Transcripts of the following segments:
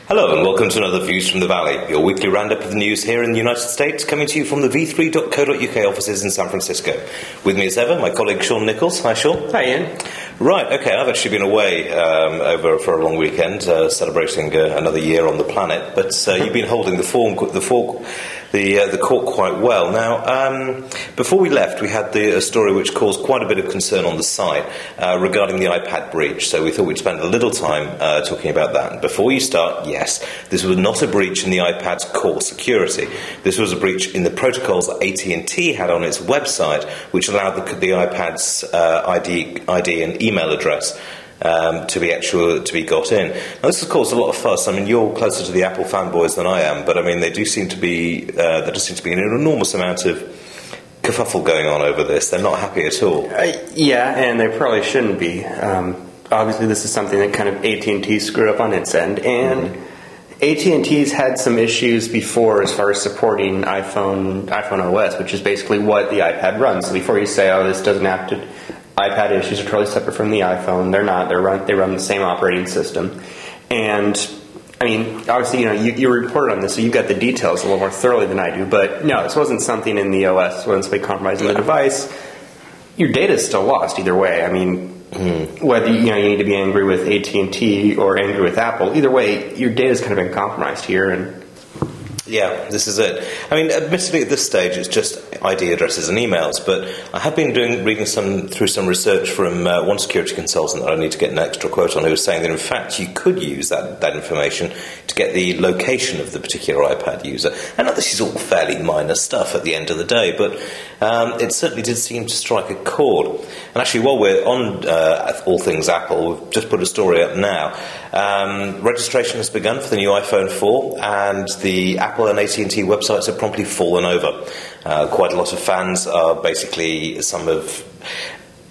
Hello and welcome to another Views from the Valley, your weekly roundup of the news here in the United States, coming to you from the v3.co.uk offices in San Francisco. With me as ever, my colleague Sean Nichols. Hi Sean. Hi Ian. Right, okay, I've actually been away over for a long weekend, celebrating another year on the planet, but you've been holding the court quite well. Now, before we left, we had a story which caused quite a bit of concern on the site regarding the iPad breach, so we thought we'd spend a little time talking about that. And before you start, yes, this was not a breach in the iPad's core security. This was a breach in the protocols that AT&T had on its website, which allowed the iPad's ID and email address to be got in. Now, this has caused a lot of fuss. I mean, you're closer to the Apple fanboys than I am, but I mean, there does seem to be an enormous amount of kerfuffle going on over this. They're not happy at all. Yeah, and they probably shouldn't be. Obviously, this is something that kind of AT&T screwed up on its end, and AT&T's had some issues before as far as supporting iPhone OS, which is basically what the iPad runs. So before you say, "Oh, this doesn't have to," iPad issues are totally separate from the iPhone. They're not. They run the same operating system, and I mean, obviously, you reported on this, so you got the details a little more thoroughly than I do. But no, this wasn't something in the OS. It wasn't somebody compromising the device. Your data is still lost either way. I mean, whether you need to be angry with AT&T or angry with Apple, either way, your data's kind of been compromised here, and. Yeah, this is it. I mean, admittedly at this stage it's just ID addresses and emails, but I have been reading through some research from one security consultant that I need to get an extra quote on, who was saying that in fact you could use that information to get the location of the particular iPad user. I know this is all fairly minor stuff at the end of the day, but it certainly did seem to strike a chord. And actually, while we're on all things Apple, we've just put a story up now. Registration has begun for the new iPhone 4, and the Apple and AT&T websites have promptly fallen over. Quite a lot of fans are basically a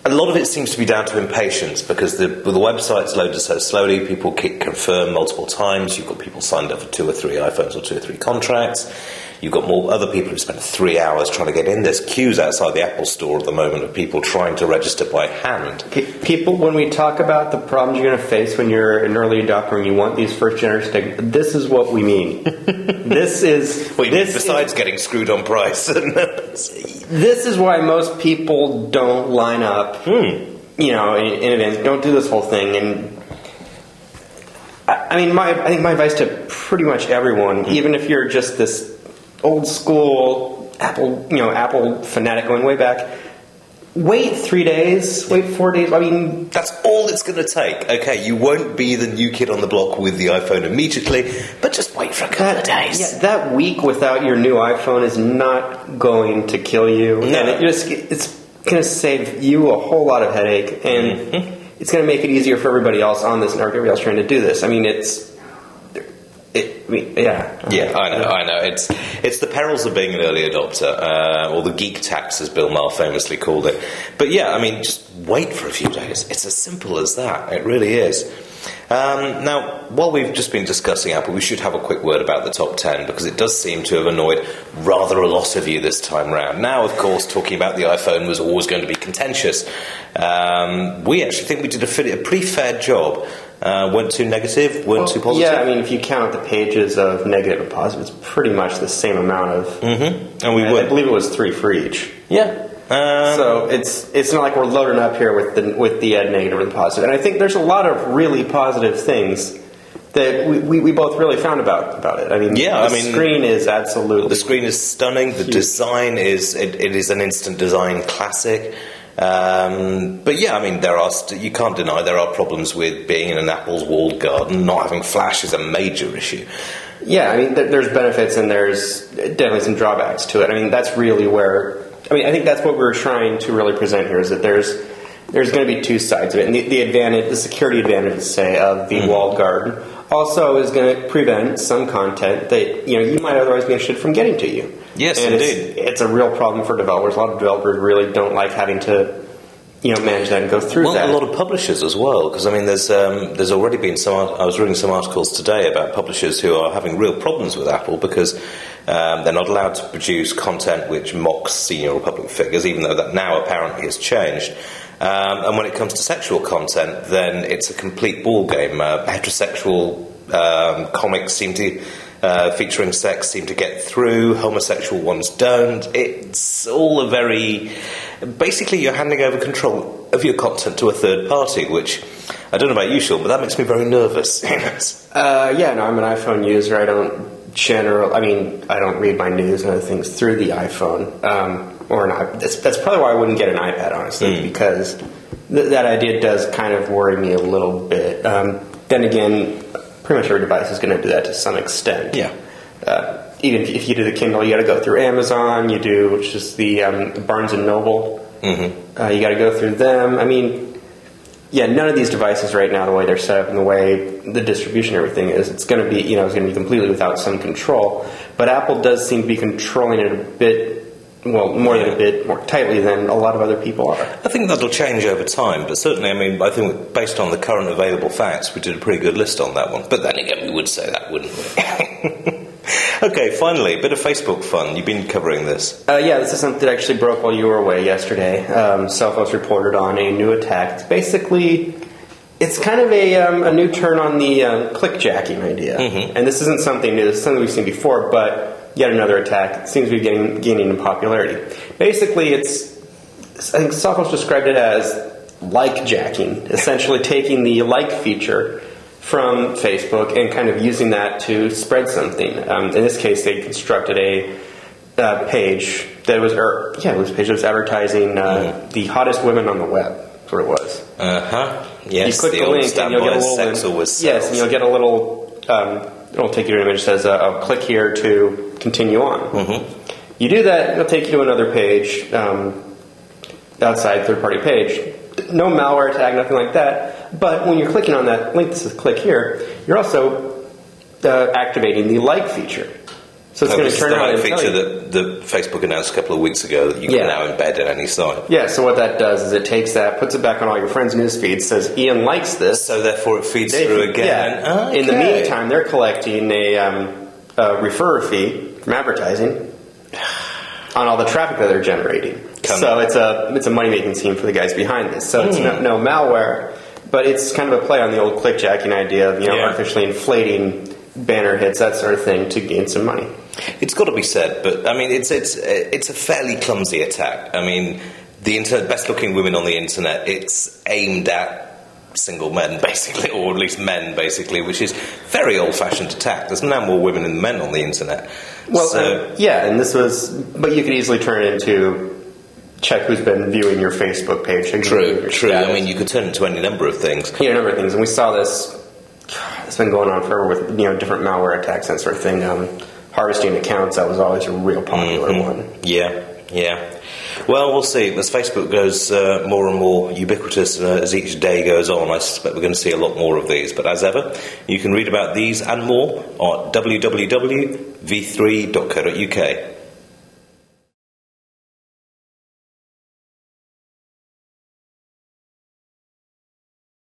lot of it seems to be down to impatience, because the website's loaded so slowly. People confirm multiple times. You've got people signed up for 2 or 3 iPhones or 2 or 3 contracts. You've got more other people who spend 3 hours trying to get in. There's queues outside the Apple store at the moment of people trying to register by hand. People, when we talk about the problems you're going to face when you're an early adopter and you want these first generation, this is what we mean. Besides getting screwed on price. This is why most people don't line up, in advance. Don't do this whole thing. And I think my advice to pretty much everyone, even if you're just this old school Apple fanatic going way back, wait 3 days, wait 4 days. I mean, that's all it's going to take. Okay, you won't be the new kid on the block with the iPhone immediately, but just wait for a couple of days. Yeah, that week without your new iPhone is not going to kill you, no. And it's going to save you a whole lot of headache, and it's going to make it easier for everybody else on this and everybody else trying to do this. I mean, Yeah, I know. It's the perils of being an early adopter, or the geek tax, as Bill Maher famously called it. But yeah, I mean, just wait for a few days. It's as simple as that. It really is. Now, while we've just been discussing Apple, we should have a quick word about the top 10, because it does seem to have annoyed rather a lot of you this time round. Now, of course, talking about the iPhone was always going to be contentious. We actually think we did a pretty fair job. Weren't too negative, weren't too positive. Yeah, I mean, if you count the pages of negative and positive, it's pretty much the same amount of. And I believe it was 3 for each. Yeah. So it's not like we're loading up here with the negative and positive. And I think there's a lot of really positive things that we both really found about it. I mean, the screen is absolutely. The screen is stunning. The design is it is an instant design classic. But yeah, I mean, you can't deny there are problems with being in an Apple's walled garden. Not having Flash is a major issue. Yeah, I mean, there's benefits and there's definitely some drawbacks to it. I mean, that's really where. I mean, I think that's what we're trying to really present here, is that there's going to be 2 sides of it, and the security advantage, say, of the walled garden also is going to prevent some content that you might otherwise be interested from getting to you. Yes, and indeed. It's a real problem for developers. A lot of developers really don't like having to manage that and go through that. Well, a lot of publishers as well, because I mean, there's already been I was reading some articles today about publishers who are having real problems with Apple because they're not allowed to produce content which mocks senior or public figures, even though that now apparently has changed. And when it comes to sexual content, then it's a complete ball game. Heterosexual comics seem to featuring sex seem to get through, homosexual ones don't. It's all a very... Basically, you're handing over control of your content to a third party, which, I don't know about you, Sean, but that makes me very nervous. Yeah, no, I'm an iPhone user. I don't read my news and other things through the iPhone. Or not. That's probably why I wouldn't get an iPad, honestly, because that idea does kind of worry me a little bit. Then again, pretty much every device is going to do that to some extent. Yeah. Even if you do the Kindle, you got to go through Amazon. You do, which is the Barnes and Noble. Mm-hmm. You got to go through them. I mean, yeah, none of these devices right now, the way they're set up and the way the distribution and everything is, it's going to be, it's going to be completely without some control. But Apple does seem to be controlling it a bit. Well, more than a bit more tightly than a lot of other people are. I think that'll change over time, but certainly, I think based on the current available facts, we did a pretty good list on that one. But then again, we would say that, wouldn't we? Okay, finally, a bit of Facebook fun. You've been covering this. Yeah, this is something that actually broke while you were away yesterday. Selfos reported on a new attack. It's kind of a new turn on the clickjacking idea. Mm-hmm. And this isn't something new. This is something we've seen before, but yet another attack. It seems to be gaining in popularity. Basically, I think Selfos described it as like-jacking, essentially taking the like feature from Facebook and kind of using that to spread something. In this case, they constructed a page that was, advertising the hottest women on the web. That's what it was. Yes, you click the link and you'll get a little. Yes, and you'll get a little. It'll take you to an image that says, "I'll click here to continue on." Mm-hmm. You do that, it'll take you to another page, outside third-party page. No malware tag, nothing like that. But when you're clicking on that link that says "click here," you're also activating the like feature. So it's going to turn out a feature that Facebook announced a couple of weeks ago that you can now embed in any site. Yeah, so what that does is it takes that, puts it back on all your friends' news feeds, says Ian likes this. So therefore it feeds through again. Yeah. Okay. In the meantime, they're collecting a referrer fee from advertising on all the traffic that they're generating. So it's a money-making scheme for the guys behind this. So it's no malware, but it's kind of a play on the old clickjacking idea of artificially inflating banner hits, that sort of thing, to gain some money. It's got to be said, but I mean, it's a fairly clumsy attack. I mean, the internet, best-looking women on the internet, it's aimed at single men, basically, or at least men, basically, which is very old-fashioned attack. There's now more women than men on the internet. Well, and this was, but you could easily turn it into check who's been viewing your Facebook page. True. I mean, you could turn it into any number of things. Yeah, a number of things, and we saw this. It's been going on forever with different malware attacks, that sort of thing. Harvesting accounts, that was always a real popular one. Yeah. Well, we'll see. As Facebook goes more and more ubiquitous as each day goes on, I suspect we're going to see a lot more of these. But as ever, you can read about these and more at www.v3.co.uk.